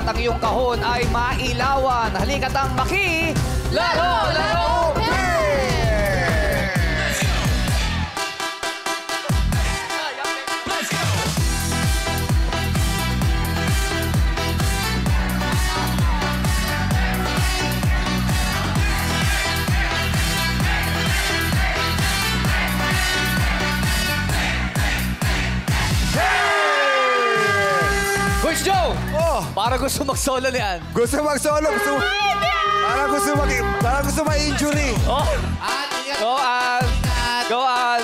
at ang iyong kahon ay mailawan. Halika't ang maki... Laro! Laro! Coach Joe! Oh, Para gusto mag-solo niyan. gusto mag-solo. Parang gusto ma-injury. Oh! Go on! Go on!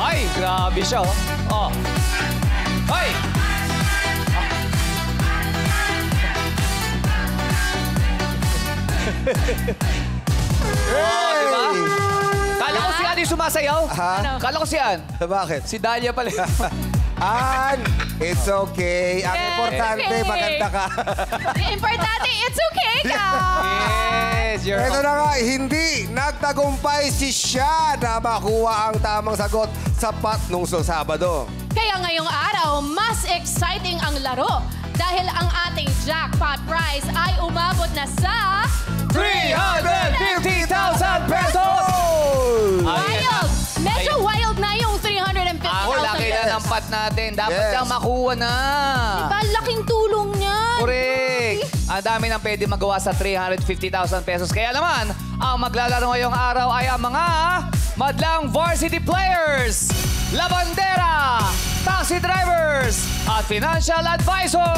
Ay, grabe siya, oh. Oh. Ay! Oh, diba? Kala ko si Ann yung sumasayaw. Ha? Kala ko si Ann. Bakit? Si Dahlia pala. Ann, it's okay. Ang importante, okay. maganda ka. Importante, it's okay ka. Yes, you're Ito na nga, hindi nagtagumpay si siya na makuha ang tamang sagot sa nung Sabado. Kaya ngayong araw, mas exciting ang laro. Dahil ang ating jackpot prize ay umabot na sa... 350,000 pesos! Wild! Medyo wild na yung 350,000 Ang laki na ng pat natin. Dapat Yes. siyang makuha na. Diba, laking tulong niyan. Correct. Ang dami nang pwede magawa sa 350,000 pesos. Kaya naman, ang maglalaro ngayong araw ay ang mga madlang varsity players, labandera, taxi drivers, at financial advisor.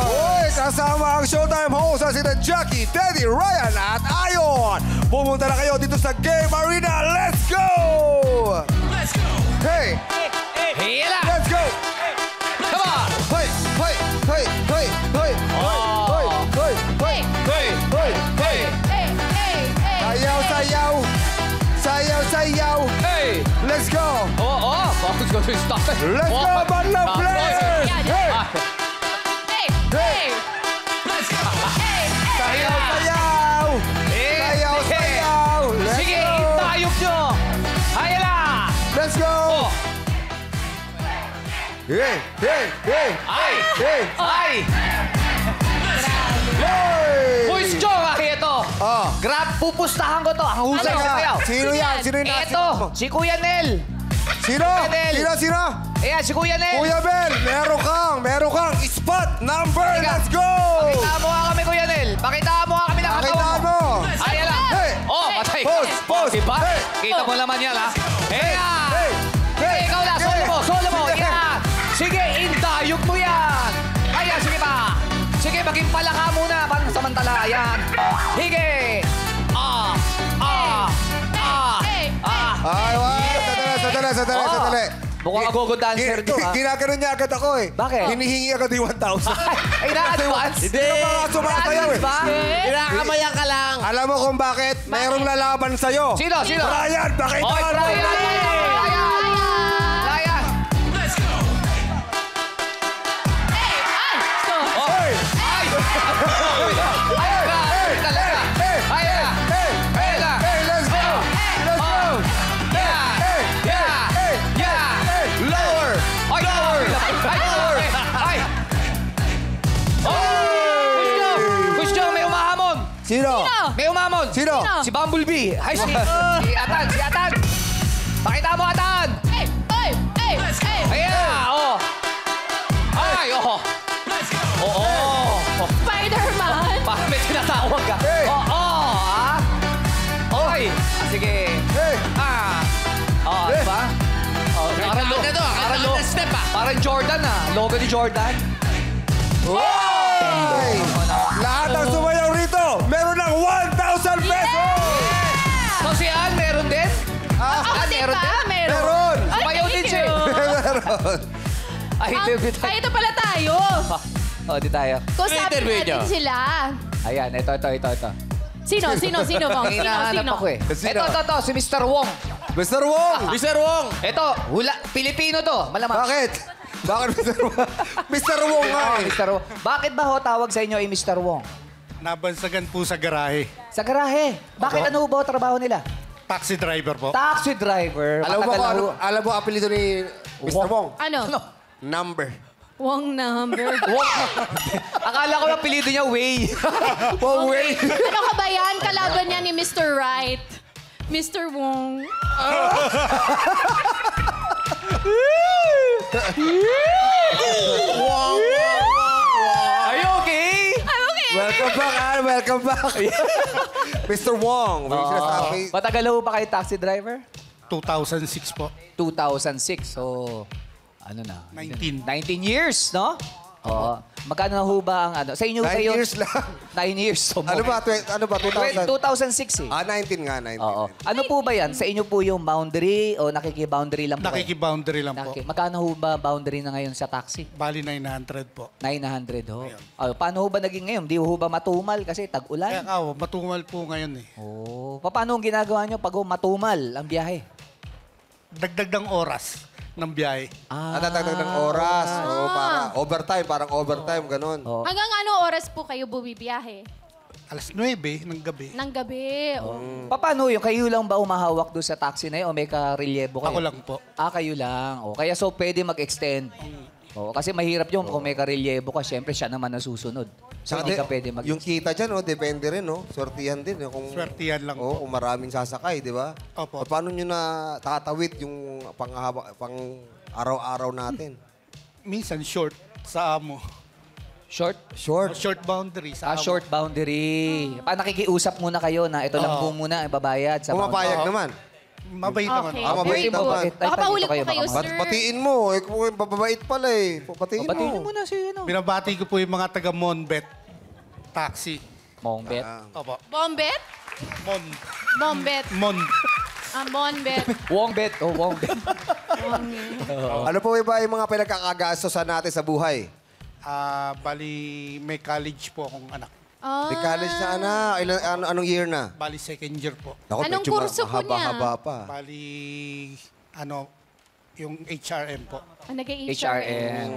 Uy, kasama ang Showtime host na sina Jackie, Teddy, Ryan at Ayon. Pumunta na kayo dito sa Game Arena. Let's go! Let's go! Hey! Hey, la! Let's go! Come on! Hoy! Hoy! Hoy! Hoy! Hoy! Oh. Hoy! Hoy! Hoy! Hey! Hoy! Hey! Hey, hey, hey. Sayaw! Sayaw! Sayaw! Sayaw! Hey! Let's go! Oh, oh! Bakit ko ito stop? Let's go, Badlang Players! Yan, Hey! yan. Hey, hey. Let's go! Hey, hey. Sayaw! Sayaw! Sayaw! Sayaw! Let's Sige, go! itayog nyo! Hayala! Let's go! Oh! Hey! Hey! Hey! Ay! Hey! Ay! Hey! Boys Joe, aki ito. Oh. Grab, pupustahan ko to. Ang husay Ano? sa kayo. Sino yan? Sino yung nasa- Ito, si Kuya Nel. Sino? Nel. Sino? Ayan, si Kuya Nel. Kuya Bel, meron kang spot number. Teka. Let's go! Pakitaan mo nga kami, Kuya Nel. Pakitaan mo nga kami ng Pakitaan katawan mo. Ayan lang. Hey. Oh, patay. Pause, pause. Diba? Hey. Kita mo naman yan, ha? Ayan. Hey! Sige, ikaw na. Solo mo. Hey. Yan. Sige, indayog mo yan. Ayan, sige pa. Sige, maging palaka muna. Pansamantala. Ayan. Hige. Ay, wow. Sandali. Mukhang agogo dancer to, ha? Ginagano niya agad ako eh. Bakit? Hinihingi agad yung 1,000. Ay, na-advance? Hindi ka mga sumasayaw eh. Ba? Kinakamaya ka lang. Alam mo kung bakit? Mayroong lalaban sa'yo. Sino? Ryan, pakita Oy, mo. Ryan! Ryan! Let's go! Hey, ay. So, Oy! Ay! Ay! Ay! Talaga! Ay! Ay! Hey, let's go! Let's go! Lower! Ay! Lower! Ay! Lower! Ay! Gusto, may umahamon! Sino? May umamon! Sino? Si Bumblebee! Ay, si Atan! Si Atan! Pakita mo, Atan! hey, hey, hey, hey. Ayan! Oh! Ay! Oh! Let's go! Oo! Spider-Man. Parang may tinatawag ka. Hey! Oo! Ah! Oy! Sige! Hey! Oh, Hey! diba? Oh, Kailangan na step ah. Parang Jordan ah. Logo ni Jordan. Hey! Lahat ng sumayaw rito, meron ng 1,000 pesos! So si Ann, meron din? Ako din meron ba? din? Meron! Ay, Sumayaw din thank siya. you. Meron! Ay, interview tayo. Ay, ito pala tayo. Oh, di tayo. Kusapin interview natin nyo? sila. Ayan, ito. Sino, Bong? May hinahanap ako eh. Sino? Ito, si Mr. Wong. Mr. Wong! Mr. Wong. Ito, Pilipino to. Malamang. Bakit? Bakit Mr. Wong? Mr. Wong nga eh. Mr. Wong. Bakit ba ho tawag sa inyo ay Mr. Wong? Nabansagan po sa garahe. Sa garahe. Bakit ano ba trabaho nila? Taxi driver po. Taxi driver. Alam mo Matagal ko, na ho. alam mo apelido ni Mr. Wong? Ano? Number. Wong number. Akala ko yung apelido niya, Way. Oh, wait. Ano ka ba yan? Kalaban niya ni Mr. Right. Mr. Wong. Are you okay? Welcome back, Ann. Welcome back. Mr. Wong. May sinasabi. Matagal ho ba kayo taxi driver? 2006 po. 2006. So, ano na? 19. 19 years, no? Oo. Magkano na ho ba ang ano? Sa inyo 9 kayo? years lang. 9 years. So, Ano ba? 2000? 2006 eh. 19 nga, 19. Oo. Ano po ba yan? Sa inyo po yung boundary o nakiki-boundary lang po kayo? Nakiki-boundary lang po. Magkano ho ba boundary na ngayon sa taxi? Bali 900 po. 900 ho. Paano ho ba naging ngayon? Di ho ba matumal kasi Kaya tag-ulan? matumal po ngayon eh. Oh. Paano ang ginagawa nyo pag ho matumal ang biyahe? Dagdag ng oras ng biyahe. Natatagdag ng oras. Oo, para overtime, parang overtime, ganun. Oh. Hanggang ano oras po kayo bumibiyahe? Alas 9 ng gabi. Ng gabi. Paano yun? Kayo lang ba umahawak doon sa taxi na yun o may karelyebo kayo? Ako lang po. Kayo lang. O, kaya so pwede mag-extend. O, kasi mahirap yun kung may karelyebo ka, syempre siya naman nasusunod. So hindi ka pwede Yung kita dyan, depende rin, Swertihan din. Kung, Swertihan lang kung maraming sasakay, di ba? Opo. O paano nyo na tatawid yung pang araw-araw natin? Minsan short sa amo. Short? Short. Short boundary sa amo. Short boundary. Nakikiusap muna kayo na ito lang po muna ibabayad sa Pumapayag naman. Mabait naman. Okay. mabait Very naman. good. Baka paulit po kayo, Ba't sir. batiin mo? Kung babait pala Batiin Batiin mo. mo muna si ano. Binabati ko po yung mga taga Monbet Taxi. Mongbet. Opo. Bombet? Bombet. Monbet. Wongbet. Oh, Wongbet. Ano po ba yung mga pinagkakagastosan natin sa buhay? Bali may college po akong anak. May college na anong year na? Bali second year po. Ako, Anong medyo kurso po niya? mahaba-haba pa. Bali yung HRM po. HRM.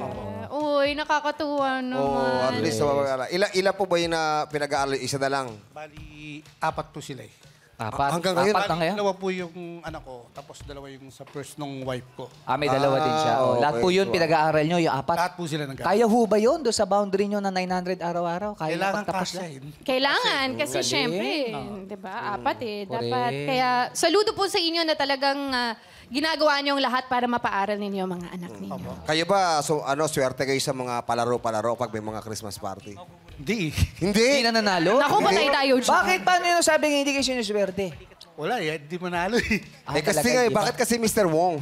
Uy, nakakatuwa At naman. least, ila po ba yung pinag-aaral? Isa na lang. Bali 4 po sila eh. Apat. Hanggang ngayon, Apat na Bali, ngayon? dalawa po yung anak ko, tapos dalawa yung sa first nung wife ko. May dalawa din siya. Oh, okay. lahat po yun pinag-aaral nyo, yung apat. Lahat po sila nag Kaya ho ba yun doon sa boundary nyo na 900 araw-araw? Kaya Kailangan pagtapos kasi. lang? Kailangan kasi Galing. syempre, 'di ba? Apat correct. dapat. Kaya saludo po sa inyo na talagang ginagawa niyo ang lahat para mapaaral ninyo ang mga anak ninyo. Kayo ba, swerte kayo sa mga palaro-palaro pag may mga Christmas party? Hindi. Hindi. Hindi na nanalo? Naku, patay tayo dyan. Bakit? Paano yun sabi nga hindi kayo sinuswerte? Wala eh, hindi manalo eh. Kasi talaga, nga, di ba? bakit kasi Mr. Wong?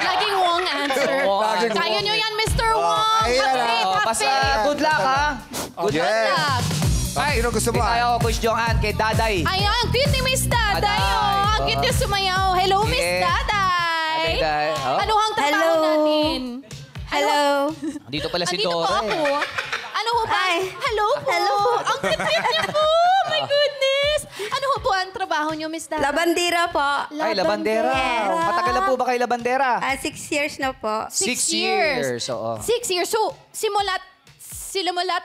Laging wrong answer. Laging Kaya wrong. nyo yan, Mr. Wong. ayan, Happy, Basta happy. good luck, ha? Good Yes. luck. Ay, sino gusto Hindi ba? tayo, Coach Johan, kay Daday. Ayan, ang cute ni Miss Daday. Daday. Oh, ang cute niya sumayaw. Hello, Miss Yeah. Daday. Daday. Oh. Ano ang trabaho natin? Hello. Dito pala si Andito po Dora. ako. Ano ho ba? Hi. Hello po. Hello. Ang cute niya po. My goodness. Ano ho po ang trabaho niyo, Miss Daday? Labandira po. Ay, labandera. Yes. Matagal na po ba kayo labandera? 6 years na po. 6 years. Oo. 6 years. So, simulat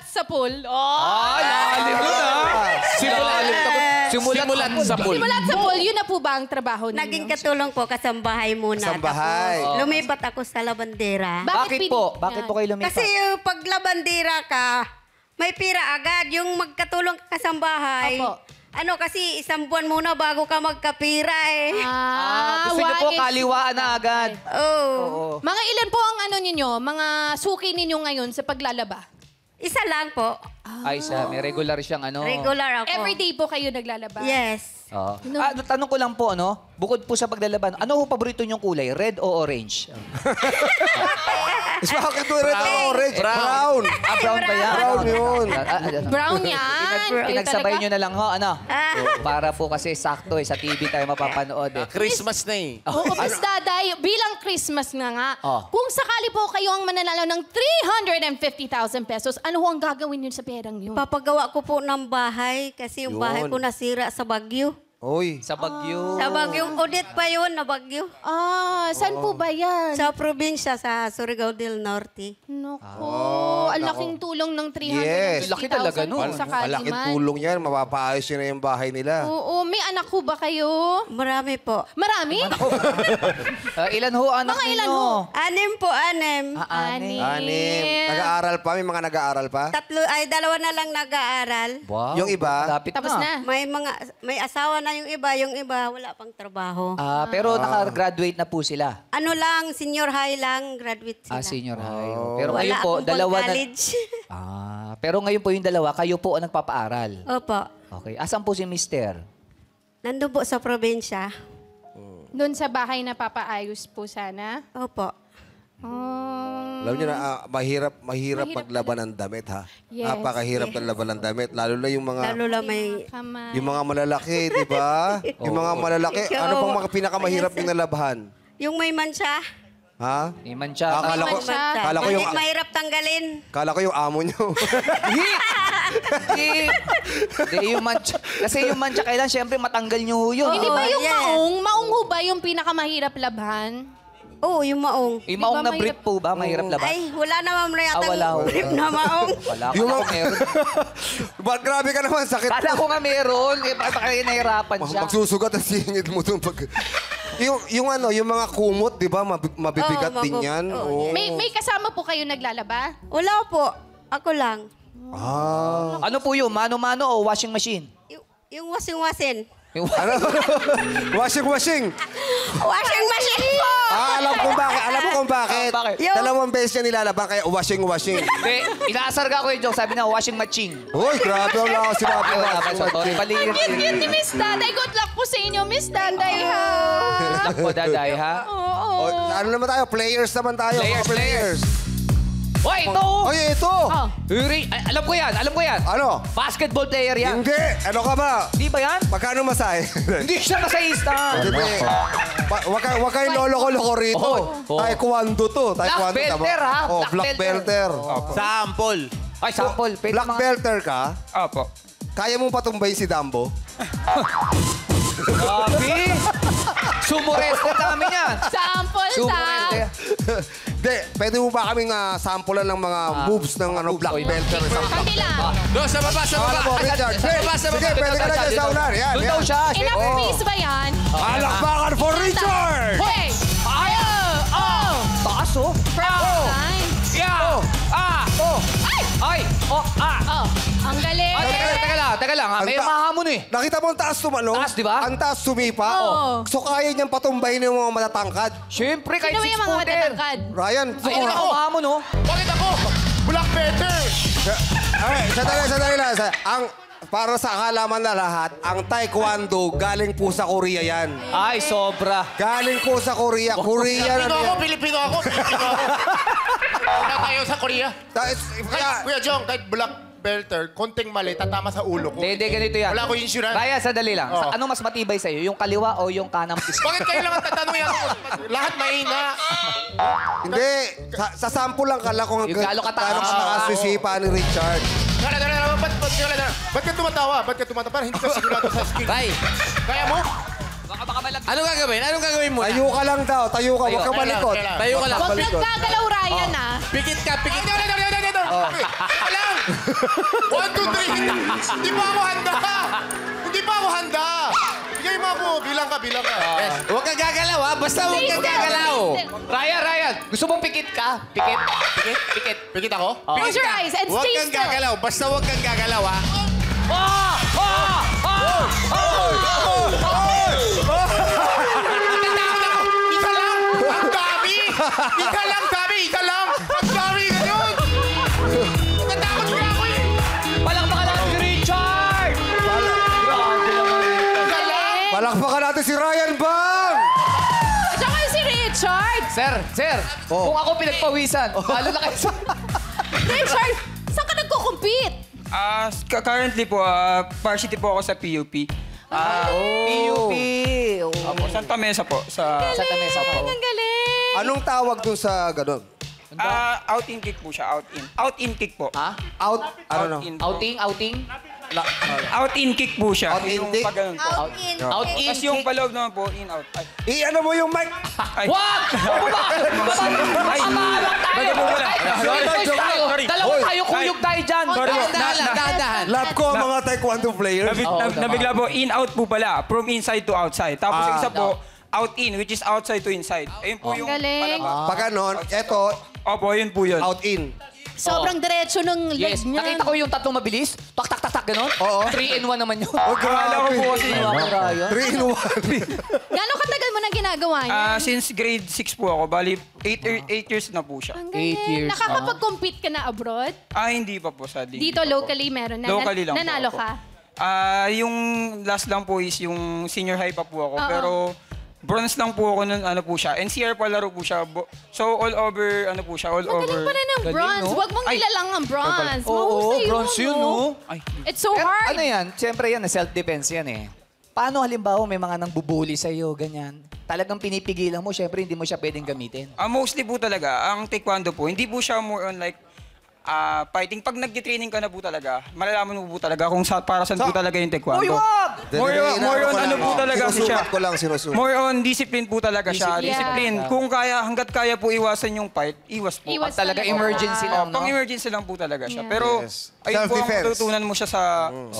sa pool. Oh! Lalim na. Simulat sa pool. Simulat sa pool, yun na po ba ang trabaho ninyo? Naging katulong po kasambahay muna. Kasambahay. Tapos, lumipat ako sa labandera. Bakit po? Bakit po kayo lumipat? Kasi yung pag labandera ka, may pira agad. Yung magkatulong ka kasambahay. Opo. Kasi isang buwan muna bago ka magkapira eh. Gusto niyo po wise. kaliwaan na agad. Oh. Mga ilan po ang ano ninyo, mga suki ninyo ngayon sa paglalaba? Isa lang po. Ay, may regular siyang ano. Regular ako. Everyday po kayo naglalaba? Yes. Oo. Tanong ko lang po, bukod po sa paglalaban, ano ho paborito niyong kulay? Red o orange? Is bakit mo red o orange? Brown. Brown ba yan? Brown yun. Brown yan. Kayo Pinagsabay talaga. niyo na lang ho, Para po kasi sakto sa TV tayo mapapanood eh. Christmas na eh. Oo, Miss Daday, bilang Christmas na nga, kung sakali po kayo ang mananalo ng 350,000 pesos, ano ho ang gagawin niyo sa perang yun? Papagawa ko po ng bahay kasi yung bahay ko nasira sa Bagyo. Oy. Sa Baguio. Sa Baguio. Audit pa yun, na Baguio. Ah, saan po ba yan? Sa probinsya, sa Surigao del Norte. Naku, ang laking tulong ng 350,000 Yes. Laki talaga nun. kung sakali Malaking man. tulong yan. Mapapaayos yun na yung bahay nila. Oo, may anak ho ba kayo? Marami po. Marami? Ilan ho anak Mga ninyo? ilan ho? 6 po, 6. Anim. 6. Nag-aaral pa? May mga nag-aaral pa? 2 na lang nag-aaral. Wow. Yung iba? Lapit Tapos na. May asawa na yung iba wala pang trabaho. Pero naka-graduate na po sila. Ano lang, senior high lang, graduate sila. Senior high. Pero Wala ngayon po, akong dalawa na... college. Pero ngayon po yung dalawa, kayo po ang nagpapaaral. Opo. Okay. Asan po si mister? Nandun po sa probinsya. Doon sa bahay na papaayos po sana. Opo. Alam niyo na, mahirap maglaban ng damit, ha? Yes. Napakahirap ng laban ng damit. Lalo na yung mga... Lalo lang may... Kamay. Yung mga malalaki, di ba? Yung mga malalaki, ano pang mga pinakamahirap yung nalabahan? Yung may mancha. Ha? Iman siya. Akala ko, Mancha. kala ko yung, Mahirap tanggalin. kala ko yung amo niyo. Hindi, yung mancha. Kasi yung mancha, kailan siyempre matanggal niyo ho yun. Hindi ba yung yes. maong? Maong ho ba yung pinakamahirap labhan? Oo, yung maong. Yung maong Di ba na brief po ba? Mahirap laban? Ay, wala naman na yata wala ho. grip na maong. Wala ko Yung na mga- meron. Ba't grabe ka naman, sakit. Kala ko nga meron. Eh, bakit kaya nahirapan siya? Magsusugat ang singit mo dun pag... yung ano, yung mga kumot, di ba? Mabibigat Oo, din yan. Oo. May kasama po kayo naglalaba? Wala po. Ako lang. Ah. Ano po yun? Mano-mano o washing machine? Yung washing-washing. Yung Ano? Washing. Washing machine po! Alam ko bakit. Alam mo kung bakit. Bakit? Dalawang beses niya nilalaban, kaya washing. Hindi, inaasarga ko yung joke. Sabi na, washing machine. Uy, grabe. Wala ako sinabi. Wala pa sa Tony. Paligid. Cute ni Miss Daday. Good luck po sa inyo, Miss Daday, ha? Ako, daday, ha? Oo. Ano naman tayo? Players naman tayo. Players, Mga players. Hoy, ito! Oy, ito. Oh. Uri, alam ko yan. Ano? Basketball player yan. Hindi. Ano ka ba? Di ba yan? Magkano masahe? Hindi siya masahista. Hindi. Wag kayong lolo-loko rito. Oh. Taekwondo to. Black belter, ha? Oh, Black black belter. Sample. Ay, sample. Pwede Black mga... belter ka? Opo. Kaya mo patumbayin si Dambo? Grabe! Sumureste namin yan. Sample, Sumureste. Hindi, pwede mo ba kaming sampulan ng mga moves ng black belter? Kabila. Doon, sa baba, sa Alam mo, baba. Richard. Sa baba, sa Sige, baba. pwede ka na dyan sa unan. Yan, Doon yan. daw siya. Enough Oh. piece ba yan? Alakbakan for Richard! Hoy! Ay! Oh! Taas, oh. Fine. Yeah. Ay! Ay. Oh, ang galing. Ay, teka lang. Ha? May Ang ta- mahamon eh. Nakita mo ang taas tumano? Taas, di ba? Ang taas sumipa. Oo. So kaya niyang patumbayin yung mga matatangkad. Siyempre, kahit Sino yung mga six-footer. matatangkad? Ryan, Ay, ako mahamon, oh. Bakit ako? Black better. Sandali lang. Para sa kalaman na lahat, ang taekwondo galing po sa Korea yan. Ay, sobra. Galing po sa Korea. Korean ano yan. Pilipino ako. Wala tayo sa Korea. Kuya Jong, kahit black belter, konting mali, tatama sa ulo ko. Hindi, ganito yan. Wala ko insurance. Ryan, sandali lang. Oo. Ano mas matibay sa'yo? Yung kaliwa o yung kanang pisto? Bakit kayo lang ang tatanungin ako? Lahat mahina. Hindi. Sa sample lang kala kung Yung gaano kataas. kataas yung sipa ni Richard. Ba't ka tumatawa? Ba't ka tumatawa? Parang hindi ka sigurado sa skill. Tay, Kaya mo? Baka malag... anong gagawin? Anong gagawin mo? Tayo ka lang daw. Tayo ka. Huwag ka Tayo. malikot. Tayo ka lang. Huwag nagkagalaw, Ryan, ha? Pikit ka, pikit ka. Dito. Alam! 1, 2, 3. Hindi pa ako handa. Hindi pa ako handa. Bigay mo ako. Bilang ka. Yes. Huwag kang gagalaw, ha? Basta huwag kang gagalaw. Ryan, gusto mong pikit ka? Pikit. Pigit ako? Close your eyes and Huwag stay kang still. gagalaw. Basta huwag kang gagalaw, ha? Natatakot ako. Isa lang. Ang dami. Isa lang, sabi. Isa lang. Ang dami ganyan. Natatakot kaya ako eh. Palakpakan natin si Richard! Grabe naman. Isa lang. Palakpakan natin si Ryan Bang! Tsaka si Richard. Sir, kung ako pinagpawisan, lalo na kayo sa... Richard, saan ka nagko-compete? Currently po, varsity po ako sa PUP. PUP. Opo, Santa Mesa po. Sa Tamesa po. Ang galing. Anong tawag dun sa gano'n? out-in kick po siya, out-in. Out-in kick po. Ha? Out? Ano no? Out-in. Outing? Out-in kick po siya. Out-in Yung kick? pag ganun po. Out in. Out-in Tapos yung kick. paloob naman po, in-out. Ay. I-ano mo yung mic. Ay. Wag! Mamalak tayo! Sorry. Dalawa Hoy. tayo, kuyog tayo dyan. Sorry po. Dahan. Love ko ang mga taekwondo players. Nabigla po, in-out po pala. From inside to outside. Tapos yung isa po, out-in, which is outside to inside. Ayun po yung Galing. palabas. Pag ganon, eto, Opo, yun po yun. out-in. Sobrang diretso ng leg Yes. niya. Nakita ko yung tatlong mabilis. Tak, tak, tak, tak, gano'n. Oo. 3-in-1 naman yun. Oh, Akala ko po kasi Ryan. 3 in 1. Gano'ng katagal mo nang ginagawa yan? since grade 6 po ako, bali 8 years na po siya. Ang 8 galing. years. Nakakapag-compete ka na abroad? Hindi pa po sa Dito locally meron na. Locally lang po Nanalo ako. ka? Yung last lang po is yung senior high pa po ako. Oo. Pero bronze lang po ako nun, ano po siya. NCR palaro po siya. So all over, ano po siya, all Galing over. pala ng Galing, bronze. no? Huwag mong Ay. nilalang ang bronze. Oo, Mahusay bronze yun, no? Ay, It's so Pero hard. ano yan? Siyempre yan, self-defense yan eh. Paano halimbawa may mga nang bubuli sa'yo, ganyan? Talagang pinipigilan mo, siyempre hindi mo siya pwedeng gamitin. mostly po talaga, ang taekwondo po, hindi po siya more on like fighting. Pag nag-training ka na po talaga, malalaman mo po talaga kung para saan po talaga yung taekwondo. Uy, wag! More on ano po talaga siya. Sinusukat ko lang, sinusukat. More on discipline po talaga siya. Discipline. Discipline. Kung kaya, hanggat kaya po iwasan yung fight, iwas po. Iwas Talaga talaga. emergency lang, no? Pang emergency lang po talaga siya. Yeah. Pero Yes. ayun po ang Self-defense. matutunan mo siya sa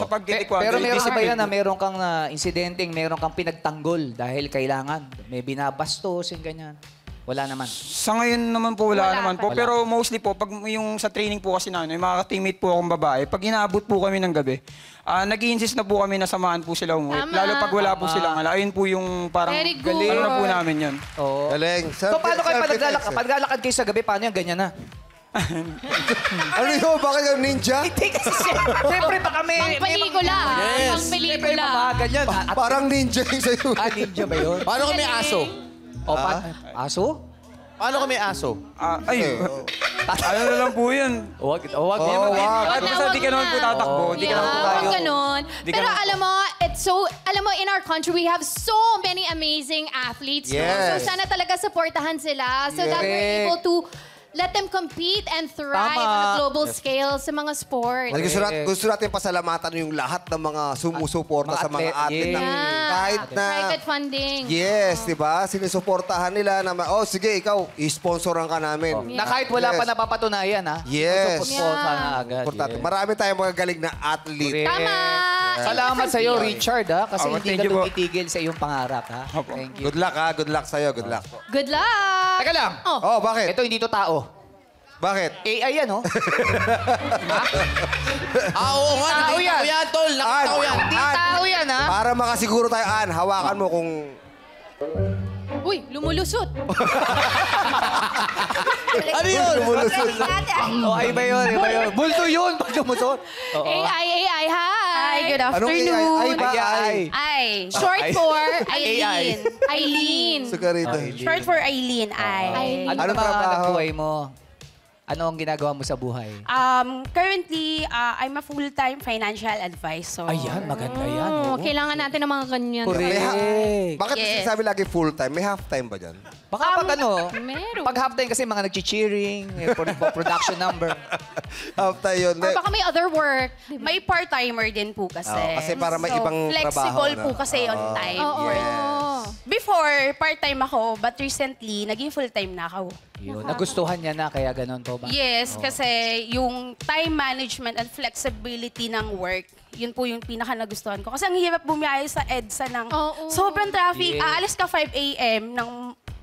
pagtitikwando. Pero meron ka ba Discipline yan na po. meron kang insidenteng, meron kang pinagtanggol dahil kailangan? May binabastos, yung ganyan. Wala naman. Sa ngayon naman po, wala naman po. Wala. Pero mostly po, pag yung sa training po kasi namin, yung mga teammate po akong babae, pag inaabot po kami ng gabi, nag-i-insist na po kami na samahan po sila umuwi. Tama. Lalo pag wala po silang ala. Ayun po yung parang Very good. ano na po namin yun. Oo. Galing. So, paano kayo pag naglalakad kayo sa gabi, paano yan? Ganyan na. Ano yun? Bakit yung ninja? Hindi kasi siyempre baka may... Pang pelikula. Pang Siyempre pelikula. may mga ganyan. Parang ninja yung sa'yo. Ninja ba yun? Paano kung may aso? O, aso? Paano kung may aso? Ano na lang po yun. Wag. wag. Basta di ka naman po tatakbo. Di ka naman po tayo. Huwag ganun. Di ka Pero naman- alam mo, in our country, we have so many amazing athletes. no? Yes. So sana talaga supportahan sila so that we're able to let them compete and thrive Tama. on a global scale sa mga sports. Gusto natin pasalamatan yung lahat ng mga sumusuporta Mga sa mga atlet, atlet. na Yeah. kahit na... Private funding. Yes, di ba? Sinusuportahan nila na, sige, ikaw, i-sponsoran ka namin. Na kahit wala pa Yes. napapatunayan, ha? Yes. Gusto po Yeah. na agad. Importante. yes. Marami tayong mga galing na athlete. Correct. Tama. Salamat sa iyo, Richard, ha? Kasi hindi thank ka you po. tumitigil sa iyong pangarap, ha? Opo. Thank you. Good luck, ha? Good luck sa'yo. Good luck. Good luck. Teka lang. Oh. Oh, bakit? Ito hindi to tao. Bakit? AI yan, oh. Oo nga, Tao nakita yan. ko yan, tol. Nakita ko yan. Hindi tao yan, ha? Para makasiguro tayo, Ann, hawakan mo kung... Uy, lumulusot. Ano yun? Oh, ay ba yun? Ay ba yun? Bulto yun pag lumusot. AI, hi. Hi, good Anong afternoon. AI? Ay ba? Ay. Ay. Short for Aileen. Eileen. Suka rito. Short for Aileen. Ay. Ano Anong naman trabaho? ang buhay mo? Ano ang ginagawa mo sa buhay? Currently, I'm a full-time financial advisor. Ayan, maganda yan. Oh, Oh. kailangan natin ng mga ganyan. Correct. Bakit Yes. sinasabi lagi full-time? May half-time ba dyan? Baka pag ano, Meron. pag halftime kasi mga nag-cheering, production number. Half-time yun. Or baka may other work. Diba? May part-timer din po kasi. Kasi para may ibang flexible trabaho po na. kasi on time. Oo. Before, part-time ako, but recently, naging full-time na ako. Yun, nagustuhan niya na, kaya ganun po ba? Yes, kasi yung time management and flexibility ng work, yun po yung pinaka nagustuhan ko. Kasi ang hirap bumiyahe sa EDSA ng Oo. sobrang traffic. Yes. Aalis ka 5 a.m. ng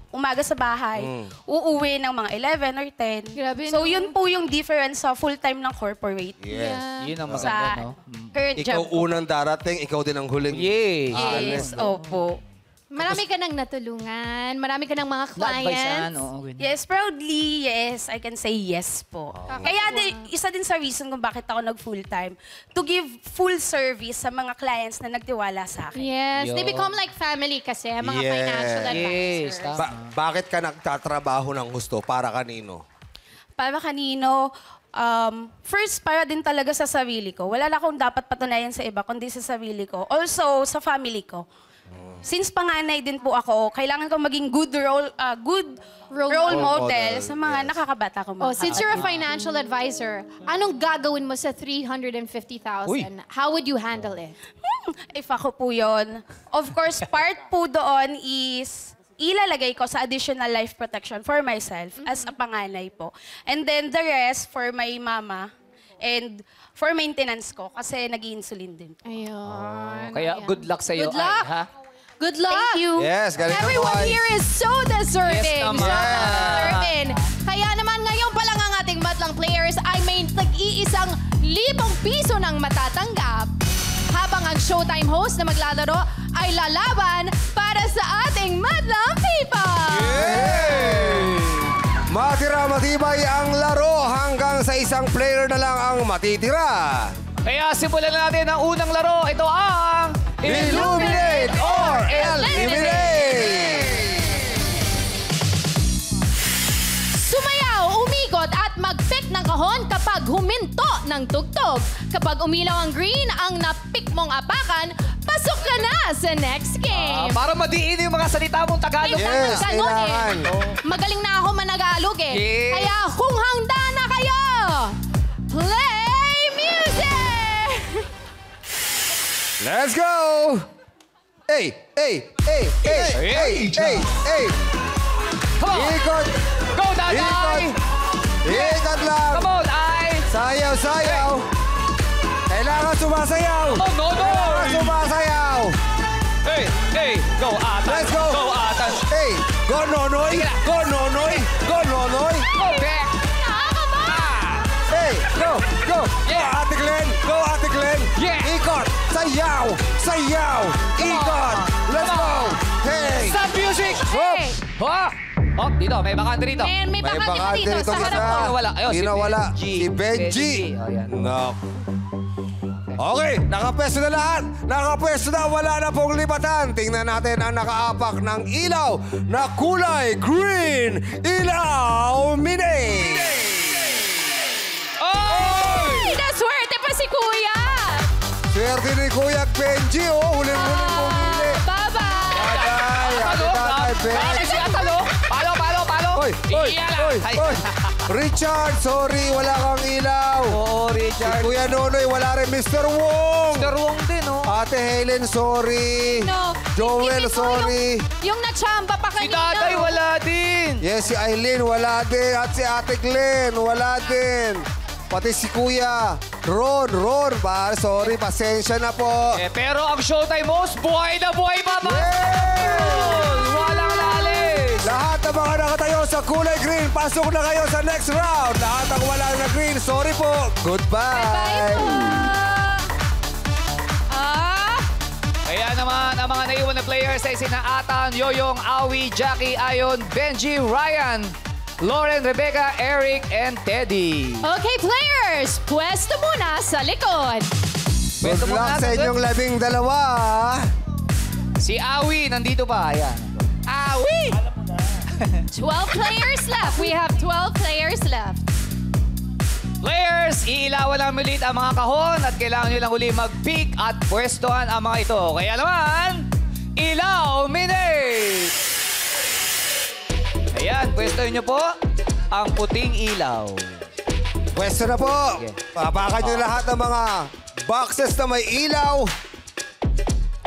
umaga sa bahay, uuwi ng mga 11 or 10. Grabe, So no? yun po yung difference sa full-time ng corporate. Yes. Yun ang Sa maganda, no? current Ikaw job. unang darating, ikaw din ang huling. Yay! Yes, opo. Marami ka nang natulungan. Marami ka ng mga Na-advisean, clients. oo. ganyan. Yes, proudly, yes. I can say yes po. Kaya isa din sa reason kung bakit ako nag-full-time, to give full service sa mga clients na nagtiwala sa akin. Yes, they Yo. become like family kasi, mga Yes. financial Yes, advisors. tama. Bakit ka nagtatrabaho ng gusto? Para kanino? Para kanino, first, para din talaga sa sarili ko. Wala na akong dapat patunayan sa iba, kundi sa sarili ko. Also, sa family ko. since panganay din po ako, kailangan ko maging good role model sa mga nakakabata ko. Oh, since you're a financial advisor, anong gagawin mo sa 350,000? How would you handle it? If ako po yun, of course, part po doon is ilalagay ko sa additional life protection for myself as a panganay po. And then the rest for my mama and for maintenance ko kasi nag-i-insulin din po. Ayun. Kaya good luck sa iyo. Good luck. Ay, ha? Good luck. Thank you. Yes, galing Everyone naman. here is so deserving. Yes naman. So deserving. Kaya naman ngayon pa lang ang ating madlang players ay may tag-iisang 1,000 piso ng matatanggap. Habang ang Showtime host na maglalaro ay lalaban para sa ating madlang people. Matira matibay ang laro hanggang sa isang player na lang ang matitira. Kaya simulan na natin ang unang laro. Ito ang Illuminate or Eliminate! Sumayaw, umikot at mag-pick ng kahon kapag huminto ng tugtog. Kapag umilaw ang green, ang na-pick mong apakan, pasok ka na sa next game. para madiin yung mga salita mong Tagalog. Yes, Ganun kailangan. Magaling na ako managalog eh. Yes. Kaya kung handa na kayo, play music! Let's go! Hey! Come on. Ikot! Go, Daday! Ikot lang! Come on, ay! Sayaw! Kailangan sumasayaw! Oh, no! Kailangan sumasayaw! Hey! Go, Atan! Let's go! Go, Atan! Hey! Go, Nonoy! Sige na. Go, Nonoy! Go, Nonoy! Go, Beck! Nakakaba! Hey! Go! Yeah. Go, Ate Glenn! Go, Ate Glenn! Yeah. Ikot! Sayaw! Ikot! Let's go! Hey! Stop music! Hey! Oh, dito, may bakante rito. May bakante ka bakante dito sa harap ko. Wala. Ayun, si Nawala. Benji. Si Benji. Oh, yan. No. Okay, nakapwesto na lahat. Nakapwesto na, wala na pong lipatan. Tingnan natin ang nakaapak ng ilaw na kulay green. Ilaw Mini. Oh! Naswerte pa si Kuya! Swerte ni Kuya Benji, oh. Huling-huling pumili. Bye-bye! Ay, Tatay Benji. Si Atalo! Palo! Oy! Richard, sorry, wala kang ilaw. Oo, Richard. Kuya Nonoy, wala rin. Mr. Wong. Mr. Wong din, oh. Ate Helen, sorry. No. Joel, Isipin mo sorry. Yung na-chamba pa Si kanina. Tatay wala din. Yes, si Aileen, wala din. At si Ate Glenn, wala din. Pati si Kuya Ron. Sorry, pasensya na po. Pero ang Showtime host, buhay na buhay pa ba? Yay! Walang lalis. Lahat ng mga nakatayo sa kulay green, pasok na kayo sa next round. Lahat ng wala na green, sorry po. Goodbye. Bye po. Kaya naman, ang mga naiwan na players ay sina Atan, Yoyong, Awi, Jackie, Ayon, Benji, Ryan, Lauren, Rebecca, Eric, and Teddy. Okay, players, pwesto muna sa likod. Good luck sa inyong 12. Si Awi, nandito pa. Ayan. Awi! 12 players left. We have 12 players left. Players, iilawan namin ulit ang mga kahon at kailangan nyo lang uli mag-pick at pwestohan ang mga ito. Kaya naman, ilaw minute! Ayan, pwestohin nyo po ang puting ilaw. Pwesto na po. Papakan nyo lahat ng mga boxes na may ilaw.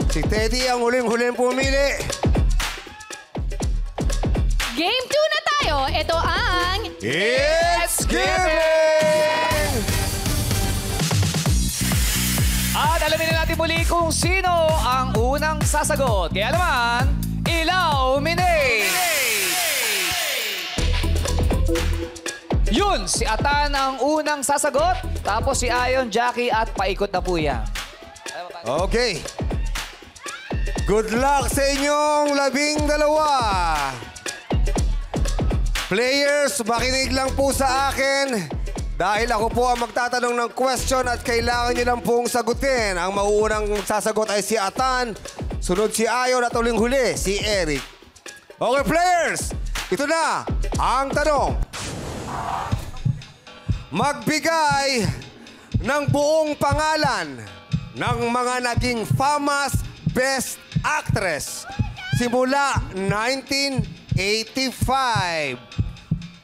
Si Teddy ang huling-huling pumili. Game 2 na tayo. Ito ang... It's giving! At alamin na natin muli kung sino ang unang sasagot. Kaya naman, ilaw minute! Yun, si Atan ang unang sasagot. Tapos si Ayon, Jackie at paikot na po yan. Okay. Good luck sa inyong 12. Players, makinig lang po sa akin. Dahil ako po ang magtatanong ng question at kailangan nyo lang pong sagutin. Ang mauunang sasagot ay si Atan, sunod si Ayon at uling-huli si Eric. Okay, players, ito na ang tanong. Magbigay ng buong pangalan ng mga naging famous Best Actress simula 1985.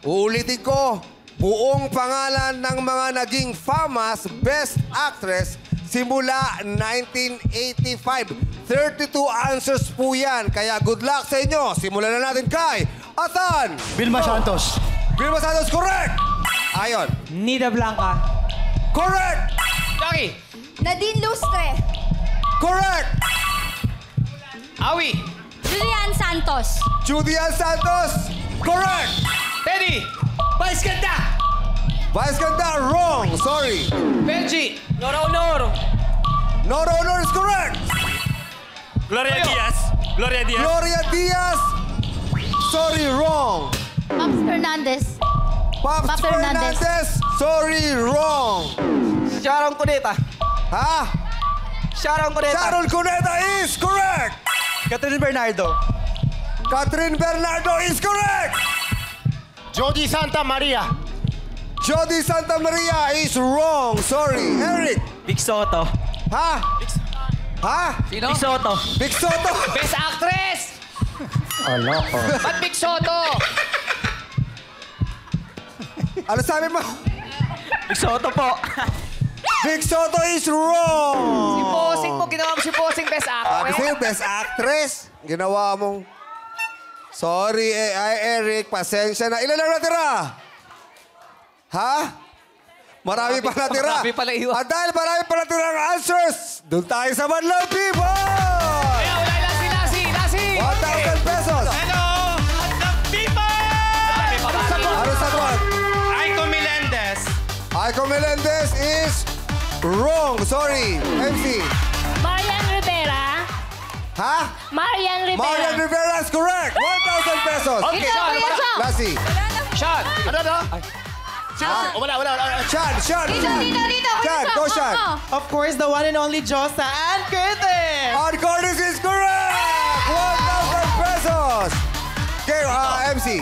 Uulitin ko, buong pangalan ng mga naging famous Best Actress simula 1985. 32 answers po yan. Kaya good luck sa inyo. Simulan na natin kay Atan. Vilma Santos. Vilma Santos, correct! Ayon. Nida Blanca. Correct! Jackie. Nadine Lustre. Correct! Awi. Julian Santos. Judian Santos, correct! Teddy. Vice Ganda. Vice Ganda, wrong. Sorry. Benji. Nora Honor. Nora Honor is correct. Gloria Diaz. Gloria Diaz. Gloria Diaz, sorry, wrong. Pops Fernandez. Pops Pops Fernandez. Fernandez, sorry, wrong. Sharon Cuneta. Ha? Sharon Cuneta. Sharon Cuneta is correct. Catherine Bernardo. Catherine Bernardo is correct. Jody Santa Maria. Jody Santa Maria is wrong. Sorry. Eric. Vic Soto. Ha? Ha? Sino? Vic Soto. Vic Soto. Best Actress. Aloko. Ba't Big Soto? Ano sabi mo? Vic Soto po. Vic Soto is wrong. Si Bossing mo, ginawa mo si Bossing Best Sabi Actress. sa'yo, best actress. Ginawa mong... Sorry, Eric. Pasensya na. Ilan lang natira? Ha? Marami pa natira. marami pala iwan. At dahil marami pa natira ang answers, doon tayo sa Madlang People! Kaya wala lang si Lassie. 1,000 pesos. Hello! Madlang people! Ano sagot? Aiko Melendez. Aiko Melendez is wrong. Sorry. MC. Marian Rivera. Ha? Marian Rivera. Marian Rivera is correct. 1,000 pesos. Okay, Sean. Lassie. Sean. Ano? Wala. Sean. Dito. Sean, go Sean. Of course, the one and only Josa and Curtis. On Curtis is correct! 1,000 pesos! Okay, MC.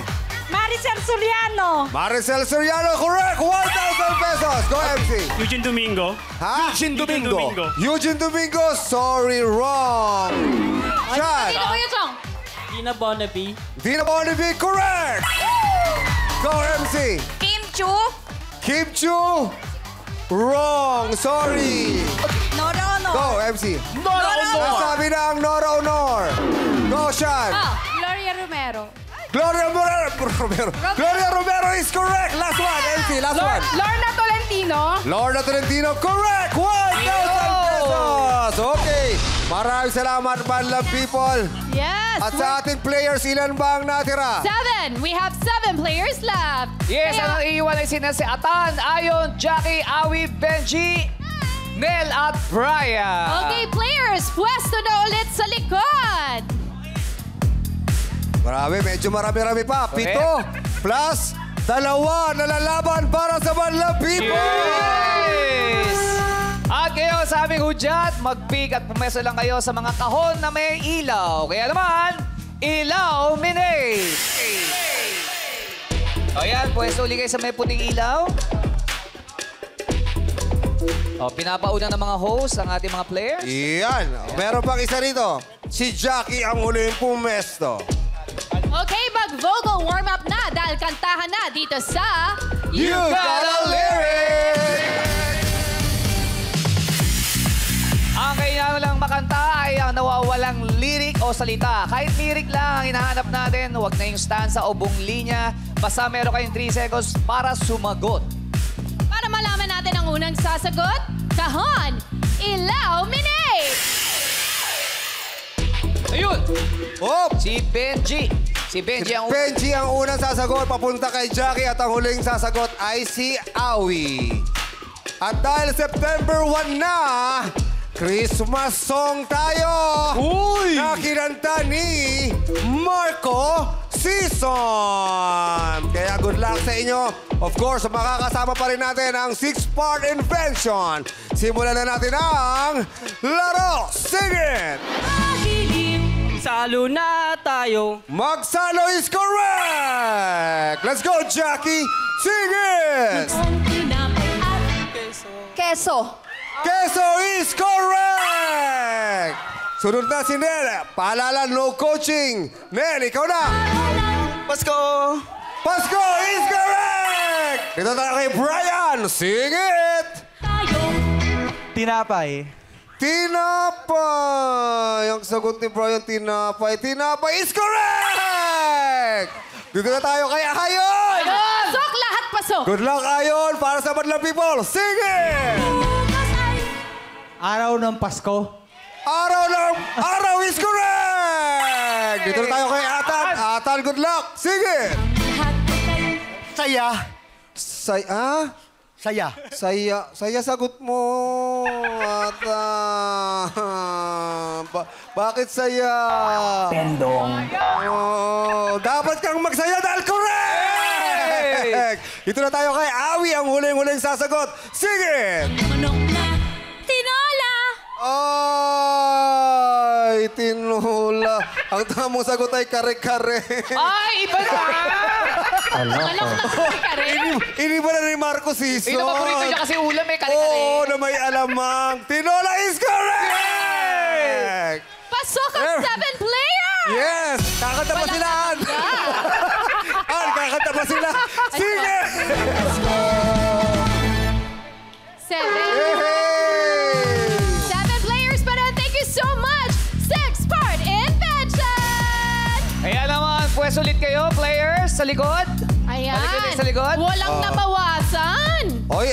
Maricel Suliano. Maricel Soriano, correct! 1,000 pesos! Go, MC. Eugene Domingo. Ha? Eugene Domingo. Eugene Domingo, sorry, wrong. Sean. Kuya Chong? Tina Bonaby. Dina Bonavie, correct! Go, MC. Kim Chu. Kim Chu, wrong, sorry. Nora Honor. Go, MC. Nora Honor. Nasabi na ang Nora Honor. Go, Sean. Gloria Romero. Gloria Romero is correct. Last one, MC, last one. Lorna Tolentino. Lorna Tolentino, correct! 1,000 pesos! Okay. Maraming salamat, Madlang People. Yes. At sa ating players, ilan ba ang natira? 7. We have 7 players left. Yes, Kaya- ang iiwan ay sina si Atan, Ayon, Jackie, Awi, Benji, Nel at Brian. Okay, players, pwesto na ulit sa likod. Medyo marami-rami pa. 7 plus 2 na lalaban para sa Madlang People. Yes! At ngayon sa aming hudyat, mag-pick at pumeso lang kayo sa mga kahon na may ilaw. Kaya naman, Illuminate! O yan, pwesto uli kayo sa may puting ilaw. O, pinapauna ng mga host ang ating mga players. Yan. Meron pang isa rito. Si Jackie ang huling pumesto. Okay, mag-vocal warm-up na dahil kantahan na dito sa... You got a lyric! Ang kailangan lang makanta ay ang nawawalang lirik o salita. Kahit lirik lang ang hinahanap natin, huwag na yung stanza o buong linya. Basta meron kayong 3 seconds para sumagot. Para malaman natin ang unang sasagot, kahon, Illuminate! Ayun! Oh! Si Benji. Si Benji ang Benji ang unang sasagot, papunta kay Jackie at ang huling sasagot ay si Awi. At dahil September 1 na, Christmas song tayo! Uy! Na kinanta ni Marco Season! Kaya good luck sa inyo. Of course, makakasama pa rin natin ang 6-part invention. Simulan na natin ang Laro Sing It! Salo na tayo. Magsalo is correct! Let's go, Jackie! Sing it! Keso. Queso is correct! Sunod na si Nel. Paalala, no coaching. Nel, ikaw na. Pasko! Pasko is correct! Dito tayo kay Brian. Sing it! Tinapay. Tinapay! Ang sagot ni Brian, tinapay. Tinapay is correct! Dito na tayo kay Ayon! Pasok, lahat pasok. Good luck, Ayon, para sa Madlang People. Sing it! Araw ng Pasko. Araw is correct! Dito na tayo kay Atan. Atan, good luck. Sing it! Saya. Saya. Saya sagot mo. Bakit saya? Pendong. Oh, dapat kang magsaya dahil correct! Ito na tayo kay Awi, ang huling-huling sasagot. Sige! Tinola. Ay, tinola. Ang tamang sagot ay kare-kare. Ay, iba na! Iniba na ni Marco Sison. Ito paborito niya kasi ulam eh, kare-kare. Oo, na may alamang. Tinola is correct! Pasok ang 7 player. Yes! Kakanta pa sila, Ann! Ann, kakanta pa sila! Sige! 7 Hey! players pa rin. Thank you so much. 6 part invention. Kaya naman, pwes ulit kayo, players, sa likod. Ayan. Balik ulit sa likod. Walang nabawasan. Oy,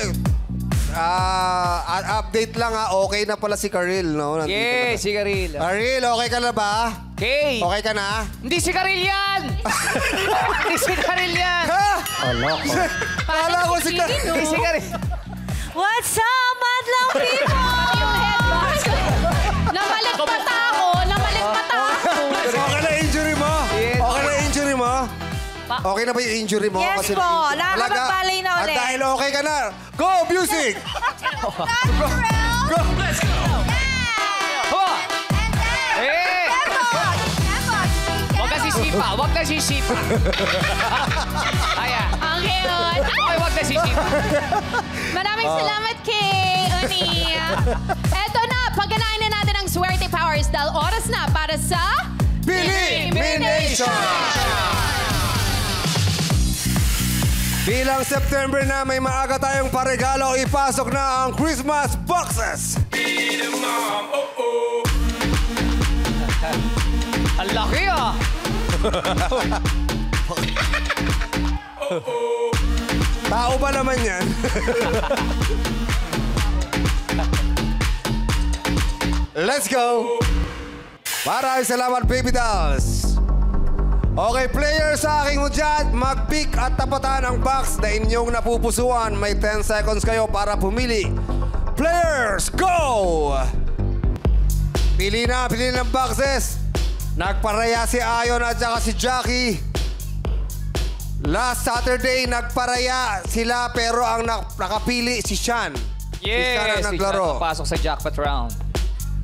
update lang ha. Okay na pala si Karil, no? Nandito Yes, na. si Karil. Karil, okay ka na ba? Okay. Okay ka na? Hindi si Karil yan! Hindi si Karil yan! Ha? Aloko. Kala ko si Karil. Hindi si Karil. What's up, Madlang People? Yung headbox. Namalit mata ako. Okay na injury mo? Yes. Okay na injury mo? Okay na ba yung injury mo? Yes Kasi po. Talaga? Nakakapagbalay na ulit. At dahil okay ka na, go music! Go! Let's go. Ho! Eh! Huwag na sisipa. Huwag na sisipa. Kaya. Ang cute. Okay, huwag na sisipa. Maraming salamat kay Uni. Eto na, pagganahin na natin ang swerte powers dahil oras na para sa... Elimination! Bilang September na, may maaga tayong paregalo. Ipasok na ang Christmas boxes! Ang laki ah! Tao ba naman yan? Let's go! Maraming salamat, baby dolls! Okay, players sa aking hudyat, mag-pick at tapatan ang box na inyong napupusuan. May 10 seconds kayo para pumili. Players, go! Pili na ng boxes. Nagparaya si Ayon at saka si Jackie. Last Saturday, nagparaya sila pero ang nakapili si Sean. Si Sean ang naglaro. Pasok sa jackpot round.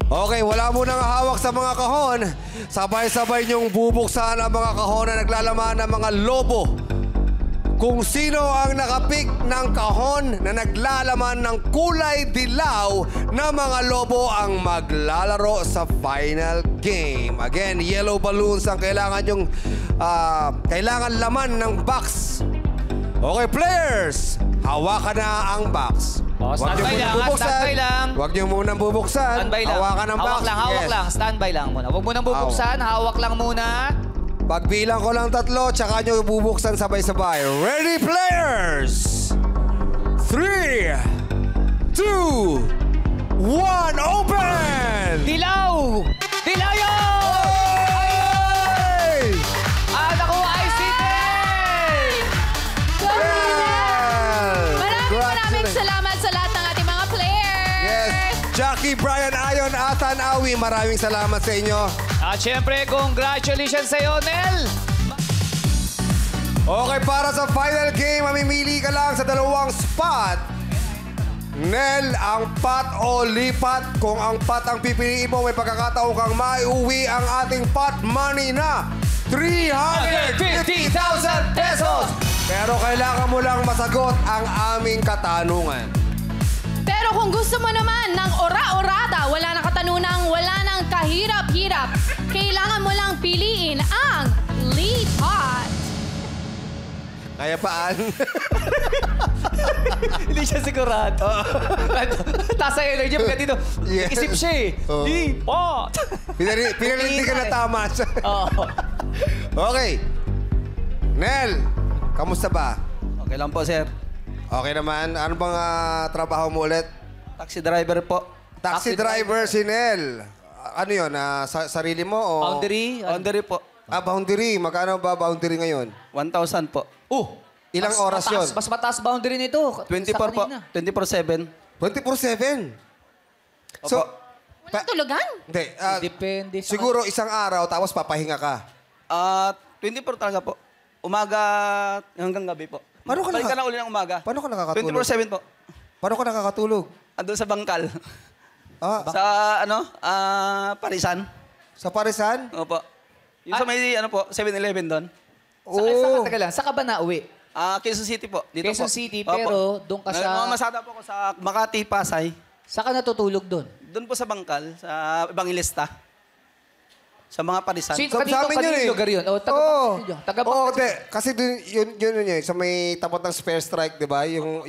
Okay, wala mo nang hawak sa mga kahon. Sabay-sabay niyong bubuksan ang mga kahon na naglalaman ng mga lobo. Kung sino ang nakapik ng kahon na naglalaman ng kulay dilaw na mga lobo ang maglalaro sa final game. Again, yellow balloons ang kailangan yung kailangan laman ng box. Okay, players, hawakan na ang box. Standby lang. Huwag niyo munang bubuksan. Standby lang. Hawakan ang box. Hawak Yes. lang. Standby lang muna. Huwag mo nang bubuksan. Hawak lang muna. Pagbilang ko lang 3, tsaka nyo bubuksan sabay-sabay. Ready, players? 3, 2, 1, open! Dilaw! Dilaw yun! Hey! At ako ay si Nel! Maraming salamat sa lahat ng ating mga players. Yes. Jackie, Brian, Ayon, Atan, Awi, maraming salamat sa inyo. At syempre, congratulations sa'yo, Nel! Okay, para sa final game, mamimili ka lang sa 2 spot. Nel, ang pot o lipat. Kung ang pot ang pipiliin mo, may pagkakataon kang maiuwi ang ating pot money na 350,000 pesos. Pero kailangan mo lang masagot ang aming katanungan. Pero kung gusto mo naman ng ora-orada, wala na katanunang, wala nang kahirap-hirap. Kailangan mo lang piliin ang lead pot. Kaya paan? Hindi siya sigurado. Taas ang energy pagka dito. Yes. Isip siya eh. Oo. Ipot! Pinalindigan na tama siya. Oo. Okay. Nel, kamusta ba? Okay lang po, sir. Okay naman. Ano bang trabaho mo ulit? Taxi driver po. Taxi driver si Nel. Ano yun? Sarili mo o? Boundary? Boundary po. Boundary. Magkano ba boundary ngayon? 1,000 po. Ilang Mas oras mataas, yun? Mas mataas boundary nito. 24 Sa po. kanina. 24/7. 24/7? So, Walang tulugan? hindi. Depende sa... Siguro isang araw tapos papahinga ka. 24 talaga po. Umaga hanggang gabi po. Paano ka Balik ka na uli ng umaga. Paano ka nakakatulog? 24/7 po. Paano ka nakakatulog? Andun sa bangkal. Sa Parisan. Sa Parisan? Opo. Yung sa may, 7-Eleven doon. Teka lang, saan ka ba nauwi? Quezon City po. Dito Quezon po. City, Opo. pero doon ka sa... Namamasada po ako sa Makati, Pasay. Saan ka natutulog doon? Doon po sa bangkal, sa Evangelista. Sa mga Parisan. Sa amin lugar yun? O, hindi. Kasi yun yun. Sa may tapat ng Spare Strike, di ba? Yung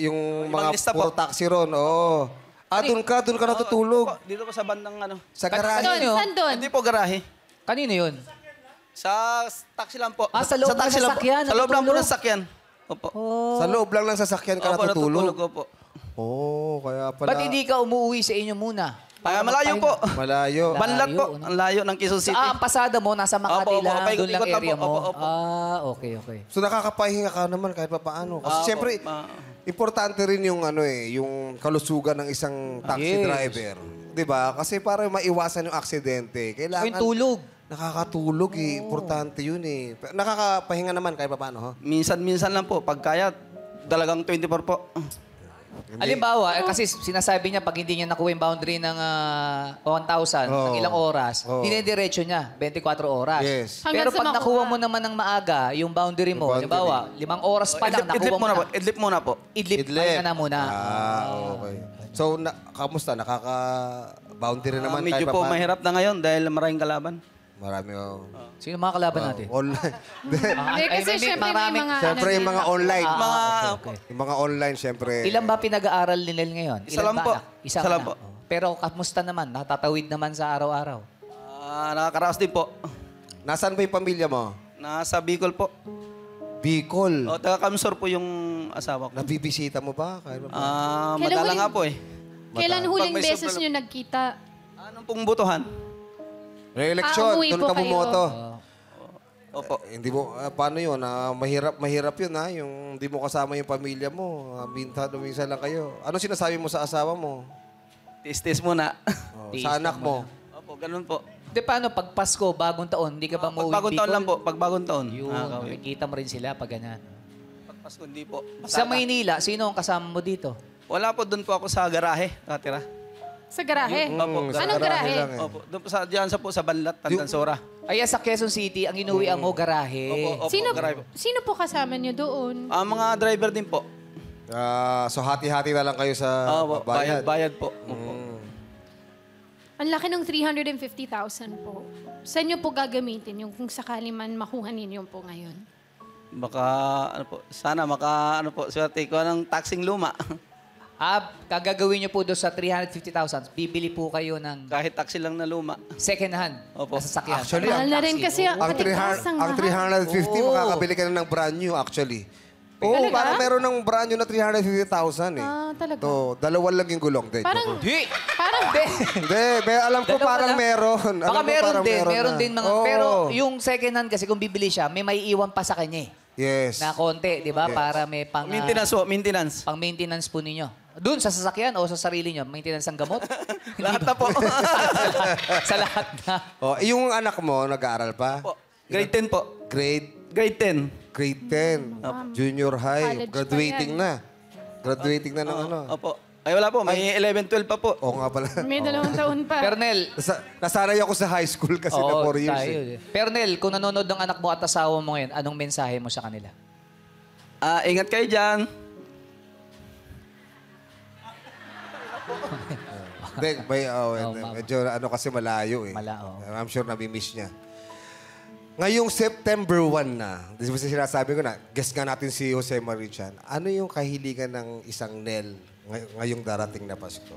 mga Evangelista puro po. taxi ron. Oo. Doon ka natutulog. Dito po sa bandang Sa garahe. Saan doon? Hindi po garahe. Kanino yun? Sa taxi lang po. Sa loob ng taxi lang po. sasakyan, Sa loob lang po natutulog? ng sasakyan. Opo. Sa loob lang ng sasakyan ka Opo, natutulog. Opo. Kaya pala. Ba't hindi ka umuwi sa inyo muna? Malayo po. Malayo. Banlat po. Ang layo ng Quezon City. Ang pasada mo, nasa Makati Opo, lang, doon lang paikot-ikot lang area po. mo. Opo. Okay. So nakakapahinga ka naman kahit pa paano. Kasi siyempre, importante rin yung yung kalusugan ng isang taxi Yes. driver. 'Di ba? Kasi para maiwasan yung aksidente, kailangan Yung tulog. nakakatulog eh. Importante yun eh. Nakakapahinga naman kahit pa paano, ha? Minsan-minsan lang po. Pag kaya, talagang 24 po. Halimbawa, kasi sinasabi niya pag hindi niya nakuha yung boundary ng 1,000 ng ilang oras, dinidiretso niya, 24 oras. Yes. Pero Hanggang sa pag makuha. nakuha mo naman ng maaga, yung boundary mo, Yung boundary. halimbawa, 5 oras pa lang, Idlip nakuha mo muna po. na. Idlip muna po. Idlip. Pahinga na muna. Okay. So, kamusta? Nakaka-boundary naman kahit Medyo pa po paano? mahirap na ngayon dahil maraming kalaban. Marami. Sino mga kalaban natin? Online. Kasi syempre may mga... Siyempre, yung mga online. Okay. Yung mga online, siyempre. Ilan ba pinag-aaral ni Nel ngayon? Isa Ilan lang ba po. anak? Isa Isa lang anak. po. Pero kamusta naman? Natatawid naman sa araw-araw. Nakakaraos din po. Nasaan ba yung pamilya mo? Nasa Bicol po. Bicol. Taga Kamsor po yung asawa ko. Nabibisita mo ba? Kailan Madala huling- nga po eh. Kailan huling Pag may beses sobrang- nyo nagkita? Anong pong butuhan? Re-election, Umuwi doon po ka kayo. bumoto. Opo. Hindi mo, paano yun? Mahirap yun ha, yung hindi mo kasama yung pamilya mo. Minsan lang kayo. Ano sinasabi mo sa asawa mo? Tis-tis muna. Sa anak mo? Opo, ganun po. Di paano, pag Pasko, bagong taon, hindi ka ba Pag mauwi bagong taon Bicol? lang po. Pag bagong taon. Yun, Nakakauwi. nakikita mo rin sila pag ganyan. Pag Pasko, hindi po. Sa Maynila, sino ang kasama mo dito? Wala po, doon po ako sa garahe. Nakatira. Sa garahe? Opo. sa Anong garahe? lang eh. Opo. Doon po sa, diyan sa Banlat, Tandansora. Ay, sa Quezon City, ang inuwian mo, garahe. Opo, Sino, garahe po. sino po kasama nyo doon? Mga driver din po. So hati-hati na lang kayo sa Opo, bayad. bayad po. Opo. Ang laki ng 350,000 po. Saan nyo po gagamitin yung kung sakali man makuha ninyo po ngayon? Baka, sana swerte ko ng taxing luma. Kagagawin niyo po doon sa 350,000, bibili po kayo ng Kahit taxi lang na luma. second hand Opo. na sasakyan. Actually, Mahal na rin kasi Ang 350, makakabili ka na ng brand new actually. Oo, Talaga? parang meron ng brand new na 350,000 eh. Talaga? To, dalawa lang yung gulong. De, Parang, Hindi! parang, Hindi, alam ko Dalawa parang lang. meron. Baka Alam ko meron parang din, meron na. din mga... Oo. Pero yung second hand kasi kung bibili siya, may maiiwan pa sa kanya eh. Yes. Na konti, di ba? Para may pang... Maintenance po, maintenance. pang maintenance po ninyo. Doon sa sasakyan o sa sarili nyo? Maintenance ng gamot? Lahat na po. sa lahat na. Oh, yung anak mo, nag-aaral pa? Po. Grade 10 po. Grade Grade 10. Grade 10. Junior high. College Graduating pa na. Graduating na ng ano. Opo. Ay, wala po. May 11, 12 pa po. Oo nga pala. may 2 taon pa. Pernel, Nasanay ako sa high school kasi na 4 years. tayo. Eh. Pernel, kung nanonood ng anak mo at asawa mo ngayon, anong mensahe mo sa kanila? Ingat kayo dyan. medyo ano kasi malayo eh. Malayo. I'm sure nami-miss niya. Ngayong September 1 na, di ba sinasabi ko na, guest nga natin si Jose Marichan, ano yung kahiligan ng isang Nel ngayong darating na Pasko?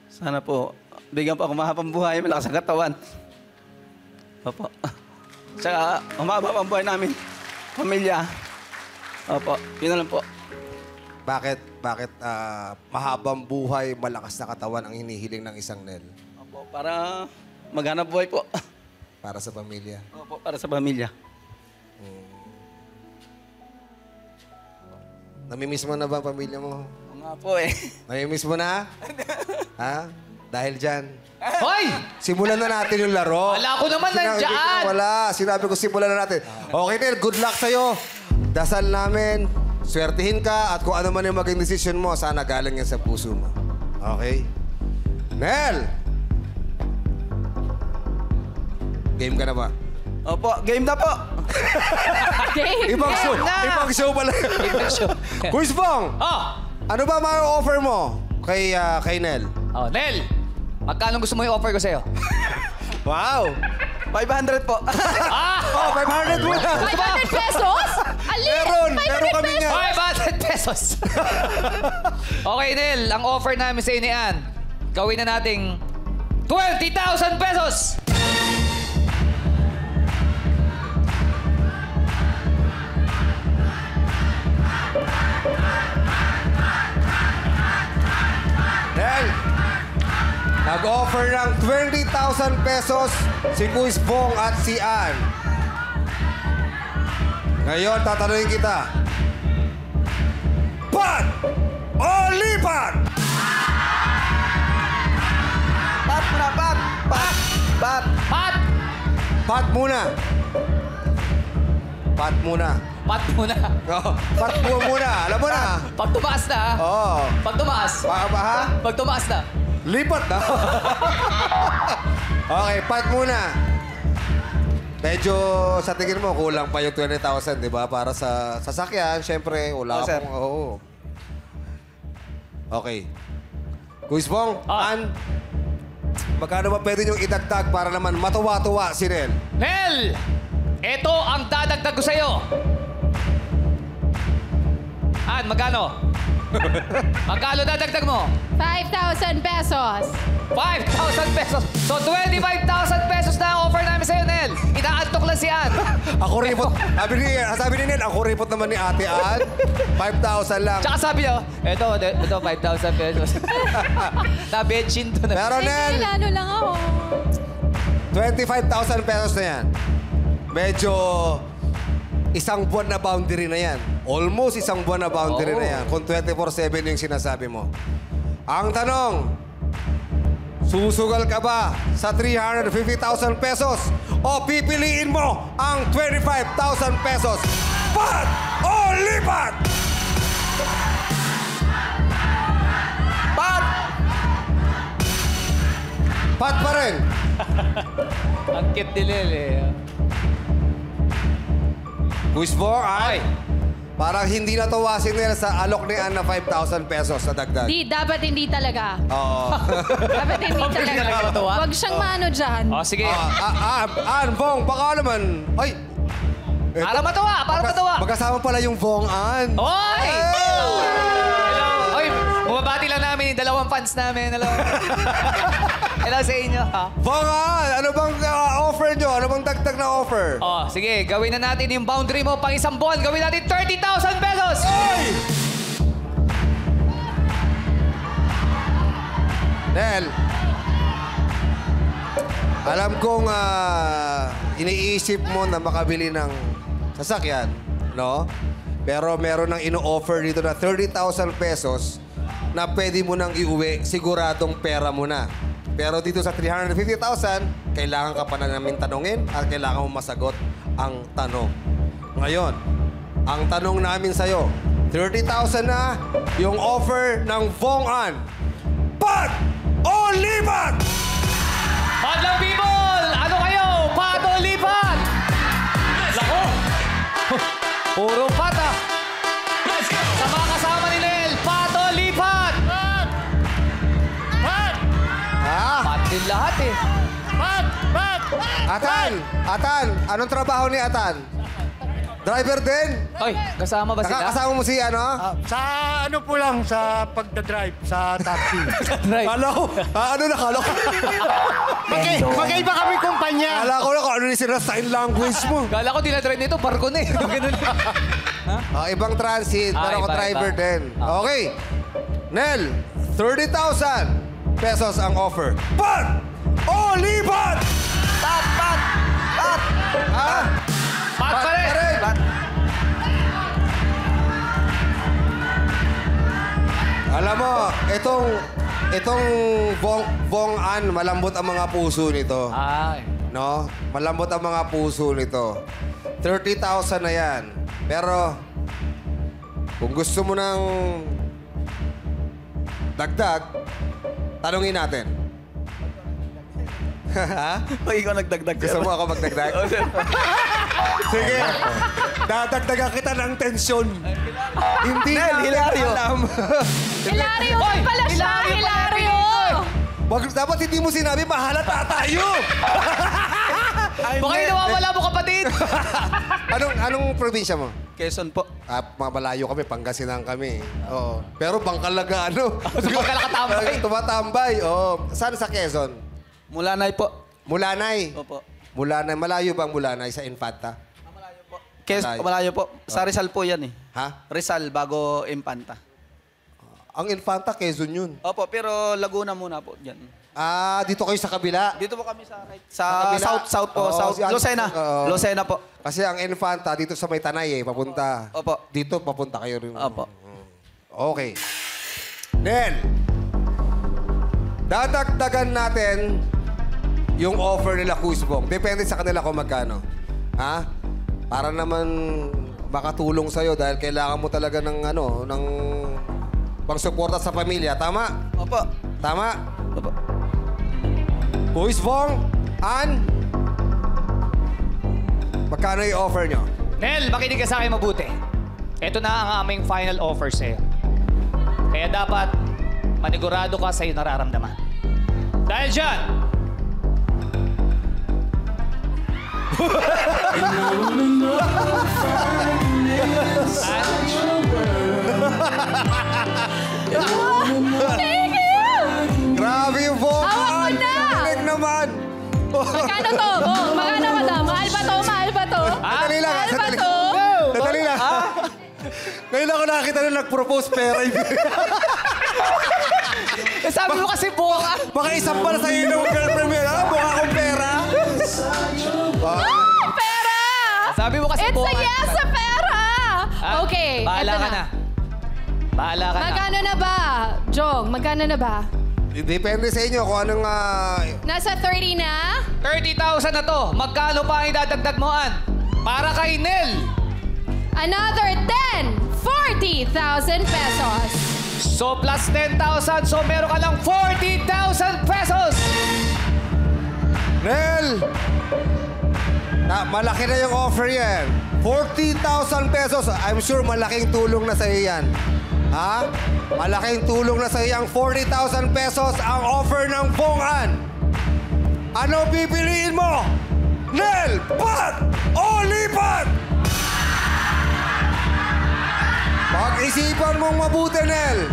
Sana po, bigyan po ako mahabang buhay, malakas ang katawan. Opo. Tsaka, humaba ang buhay namin. Pamilya. Opo, yun na lang po. Bakit mahabang buhay, malakas na katawan ang hinihiling ng isang Nel? Opo, para maghanap buhay po. Para sa pamilya. Opo, para sa pamilya. Namimiss mo na ba ang pamilya mo? Oo nga po eh. Namimiss mo na? Ha? Dahil dyan. Hoy! Simulan na natin yung laro. Wala ko naman nandyan. Wala. Sinabi ko simulan na natin. Okay, Nel. Good luck sa'yo. Dasal namin. Swertihin ka at kung ano man yung maging decision mo, sana galing yan sa puso mo. Okay? Nel! Game ka na ba? Opo, game na po. Ibang show. Ibang show pala. Ibang show. Quiz Bong! Oh! Ano ba ma-offer mo kay Nel? Oh, Nel! Magkano gusto mo i-offer ko sa'yo? Wow! 500 po. Oh, 500 mo na! 500 pesos? Alin? Meron kami nga. 500 pesos! Okay, Nel. Ang offer namin sa ni Ann, gawin na nating 20,000 pesos! Nel, nag-offer ng 20,000 pesos si Quiz Bong at si Ann. Ngayon, tatanungin kita. Pat o lipat? Pat muna, pat. Pat. Pat. Pat! Pat muna. Pat muna. Pat muna. Oh, pat muna. Alam mo na. Pag tumaas na, ha? Oo. Pag tumaas. Ha? Pag tumaas na. Lipat na. Okay, pat muna. Medyo sa tingin mo, kulang pa yung 20,000, di ba? Para sa sasakyan, syempre, wala sir. akong... Oo. Okay. Quiz Bong, Ann, magkano ba pwede niyong idagdag para naman matuwa-tuwa si Nel? Nel! Ito ang dadagdag ko sa'yo. Ann, magkano? Magkano dadagdag mo? 5,000 pesos. 5,000 pesos. So, 25,000 pesos na ang offer namin sa'yo, Nel. Inaantok lang si Ann. Ako ripot. Sabi ni Nel, ako ripot naman ni Ate Ann. 5,000 lang. Tsaka sabi niya, ito 5,000 pesos. Nabetchin to na. Pero Nel, Ano lang ako. 25,000 pesos na yan. Medyo isang buwan na boundary na yan. Almost isang buwan na boundary na yan. Kung 24/7 yung sinasabi mo. Ang tanong, susugal ka ba sa 350,000 pesos o pipiliin mo ang 25,000 pesos? Pat o lipat? Pat! Pat pa rin. Ang cute ni Nel eh. Quiz Bong, ay. Parang hindi natuwa si Nel sa alok ni Ann na 5,000 pesos sa dagdag. Dapat hindi talaga. Oo. Dapat hindi talaga. Huwag siyang maano dyan. Oh, sige. Ann, Bong, baka naman. Ay! Para matawa, para matawa. Magkasama pala yung Bong, Ann. Hoy! Hello! Hoy, bumabati lang namin yung dalawang fans namin. Hello. Hello sa inyo. Ha? Bong, Ann, ano bang offer nyo? Ano bang dagdag na offer? Oh, sige, gawin na natin yung boundary mo pang isang buwan. Gawin natin 30,000 pesos! Ay! Nel, alam kong iniisip mo na makabili ng sasakyan, no? Pero meron nang ino-offer dito na 30,000 pesos na pwede mo nang iuwi, siguradong pera mo na. Pero dito sa 350,000, kailangan ka pa na namin tanungin at kailangan mo masagot ang tanong. Ngayon, ang tanong namin sa'yo, 30,000 na yung offer ng Bong Ann. Pat o lipat? Madlang people! Ano kayo? Pat o lipat? Lako! Puro pat ah! Let's go! Sa mga kasama ni Nel, pat o lipat? Pat! Atan, anong trabaho ni Atan? Driver din? Oy, kasama ba sila? Nakakasama mo si ano? Sa ano po lang, sa pagdadrive, sa taxi. Kala ko, ano nakala ko? Magkaiba kami kumpanya. Kala ko na kung ano yung sign language mo. Kala ko dinadrive nito, barko na eh. Ganun. Ibang transit, pero ako iba, driver iba. din. Okay. Nel, 30,000 pesos ang offer. Pat! O lipat! Pat! Ha? Pat pa rin! Alam mo, itong Vong-an, malambot ang mga puso nito. Ay. No? Malambot ang mga puso nito. 30,000 na yan. Pero, kung gusto mo ng dagdag, tanungin natin. Ha? Pag ikaw nagdagdag. Gusto mo ako magdagdag? Sige. Dadagdagan kita ng tensyon. Hindi Nel, na Hilario. alam. Hilario din pala siya! Hilario! Dapat hindi mo sinabi, mahalata tayo! Baka yung nawawala mo kapatid! Anong probinsya mo? Quezon po. Malayo kami, Pangasinan kami. Oo. Pero Bangkalaga, ano? Bangkala katambay. Tumatambay. Oo. Saan sa Quezon? Mulanay po. Mulanay. Opo. Mulanay. Malayo bang Mulanay sa Infanta? Malayo po. Sa Rizal po yan eh. Ha? Rizal bago Impanta. Ang Infanta, Quezon yun. Opo, pero Laguna muna po dyan. Dito kayo sa kabila. Dito po kami sa right. Sa Sa kabila? south po. Oo, South. si Alex, Lucena. oo. Lucena po. Kasi ang Infanta, dito sa may Tanay papunta. Opo. Dito, papunta kayo rin. Opo. Okay. Then, dadagdagan natin yung offer nila Kusbong. Depende sa kanila kung magkano. Ha? Para naman makatulong sa'yo dahil kailangan mo talaga ng pangsuporta sa pamilya. Tama? Opo. Tama? Opo. Kusbong, Ann, magkano yung offer nyo? Nel, makinig ka sa akin mabuti. Ito na ang aming final offer sa'yo. Kaya dapat manigurado ka sa iyong nararamdaman. Dahil dyan, Thank you! Grabe yung Bong! Hawak mo na! Galing naman! Magkano to? Oh, magkano madam? Mahal ba to? Mahal ba to? Sandali lang, Mahal ba sandali. to? Sandali lang. Ngayon ako nakakita na nag-propose pera. sabi mo kasi buka. Baka isang para sa'yo ng girlfriend mo. Mukha akong pera. Ah, pera! Sabi mo kasi It's buka. a yes sa pera! Okay, Bahala eto ka na. Bahala ka na. Magkano na ba? Jong, magkano na ba? Depende sa inyo kung anong... Nasa 30 na? 30,000 na to. Magkano pa ang idadagdag mo, Ann? Para kay Nel. Another 10! 40,000 pesos. So plus 10,000. So meron ka lang 40,000 pesos. Nel! Malaki na yung offer yan. 40,000 pesos. I'm sure malaking tulong na sa'yo yan. Ha? Malaking tulong na sa'yo yung 40,000 pesos ang offer ng Bong-an. Ano pipiliin mo? Nel, pat o lipat? Pag-isipan mong mabuti, Nel.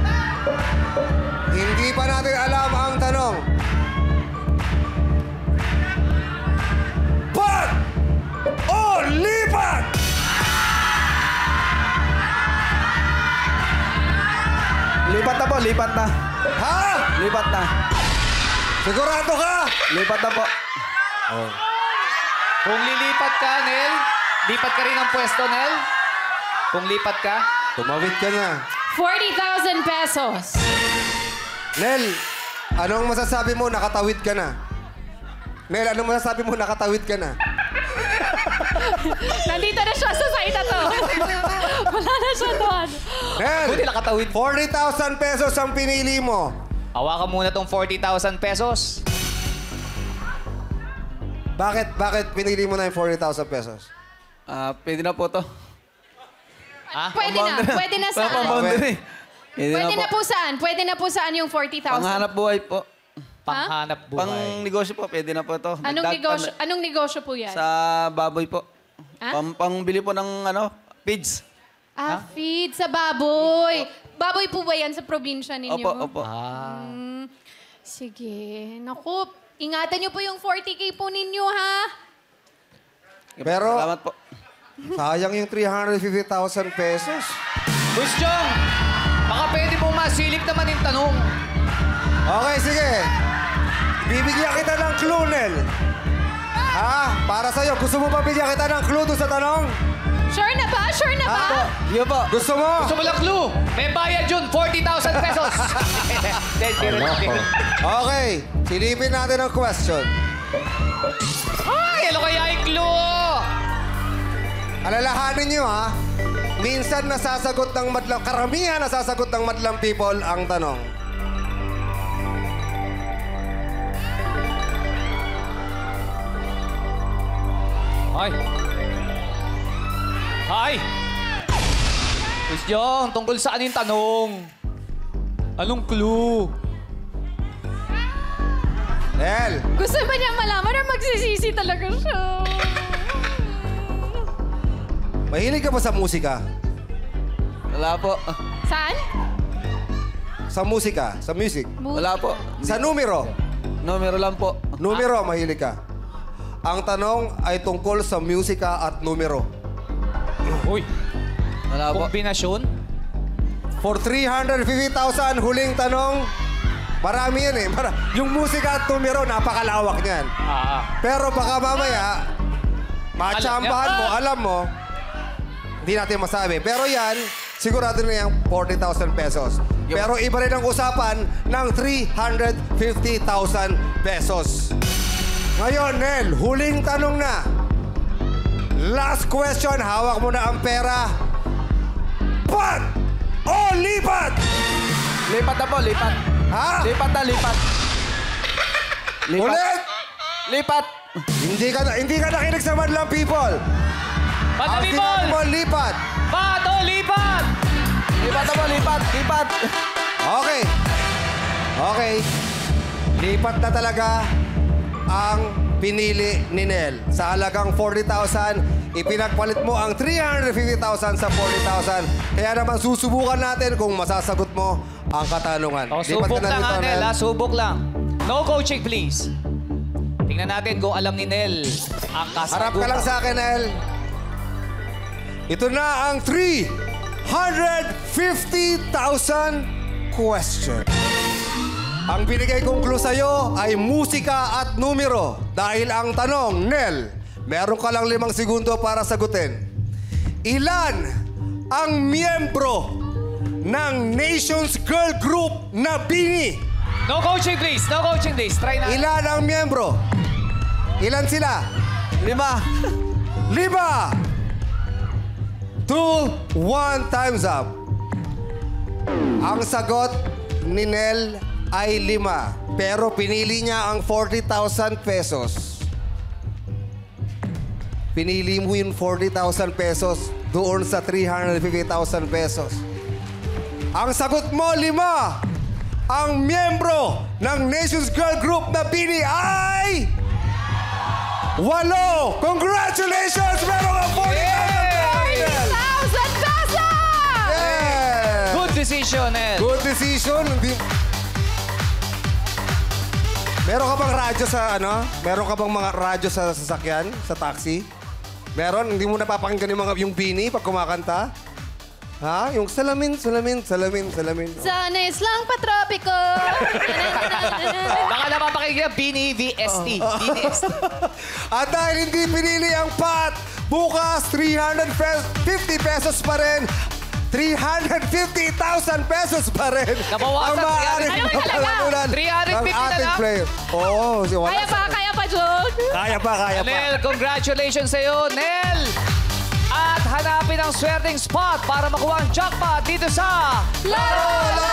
Hindi pa natin alam ang tanong. Pat o lipat? Lipat na po, lipat na. Ha? Lipat na. Sigurado ka? Lipat na po. Kung lilipat ka, Nel, lipat ka rin ang pwesto, Nel. Kung lipat ka. Tumawid ka na. 40,000 pesos. Nel, anong masasabi mo? Nakatawid ka na. Nel, anong masasabi mo? Nakatawid ka na. Nandito na siya sa side na to. Wala na siya doon. Nel, Buti nakatawid. 40,000 pesos ang pinili mo. Hawakan muna tong 40,000 pesos. Bakit pinili mo na yung 40,000 pesos? Pwede na po to. Pwede na. Pwede na saan? Pwede Pwede na po saan? Pwede na po saan yung 40,000? Panghanap buhay po. Panghanap buhay. Pang negosyo po, pwede na po ito. Anong negosyo po yan? Sa baboy po. Pangbili po ng feeds. Feed sa baboy. Baboy po ba yan sa probinsya ninyo? Opo. Sige. Naku, ingatan niyo po yung 40K po ninyo, ha? Pero, Salamat po. sayang yung 350,000 pesos. Gustyong, baka pwede mong masilip naman yung tanong. Okay, sige. Bibigyan kita ng clue, Nel. Para sa'yo. Gusto mo ba bigyan kita ng clue doon sa tanong? Sure na ba? Sure na ba? Iyo po. Gusto mo? Gusto mo lang clue? May bayad yun, 40,000 pesos. Okay. Silipin natin ang question. Ay, ano kaya yung clue? Alalahanin nyo, minsan nasasagot ng madlang, karamihan nasasagot ng madlang people ang tanong. Hi! Gustyong, tungkol saan yung tanong? Anong clue? Nel, Gusto ba niya malaman or magsisisi talaga siya? mahilig ka ba sa musika? Wala po. Saan? Sa musika? Sa music? Wala po. Sa numero? Numero lang po. Numero, mahilig ka. Ang tanong ay tungkol sa musika at numero. Uy, Wala po. kombinasyon? For 350,000, huling tanong. Marami yan eh. Yung musika at numero, napakalawak niyan. Pero baka mamaya, matsambahan mo, alam mo, hindi natin masabi. Pero yan, sigurado na yung 40,000 pesos. Pero iba rin ang usapan ng 350,000 pesos. Ngayon, Nel, huling tanong na. Last question, hawak mo na ang pera. Pat o lipat? Lipat na po, lipat. Lipat na, lipat. Ulit! Lipat. Hindi ka nakinig sa madlang people. Pato Ang people! sinabi mo, lipat. Pato, lipat! Lipat na po, lipat. Lipat. Okay. Lipat na talaga ang pinili ni Nel. Sa halagang 40,000, ipinagpalit mo ang 350,000 sa 40,000. Kaya naman susubukan natin kung masasagot mo ang katanungan. Lipat Subok ka na lang, dito, Nel. Subok lang. No coaching, please. Tingnan natin kung alam ni Nel ang kasagutan. Harap ka lang sa akin, Nel. Ito na ang 350,000 question. Ang binigay kong clue sa'yo ay musika at numero. Dahil ang tanong, Nel, meron ka lang 5 segundo para sagutin. Ilan ang miyembro ng Nations Girl Group na BINI? No coaching, please. No coaching, please. Try na. Ilan ang miyembro? Ilan sila? 5. 2, 1, time's up. Ang sagot ni Nel ay 5. Pero pinili niya ang 40,000 pesos. Pinili mo yung 40,000 pesos doon sa 350,000 pesos. Ang sagot mo, 5. Ang miyembro ng Nations Girl Group na BINI ay 8! Congratulations! Meron ka 40,000 pesos! Yeah! Good decision, Nel. Good decision. Meron ka bang radyo sa Meron ka bang mga radyo sa sasakyan, sa taxi? Meron? Hindi mo napapakinggan yung BINI pag kumakanta? Yung salamin. Sanis lang patropiko. Baka napapakinggan BINI VST. BNST. At dahil hindi pinili ang pat, bukas 350 pesos pa rin. 350,000 pesos pa rin. Nabawasan, ang maaaring 350 mapalanunan 350 ng na ating lang? player. Oo. Kaya pa, Jod. Kaya pa. Nel, congratulations sa'yo, Nel! At hanapin ang swerteng spot para makuha ang jackpot dito sa Laro!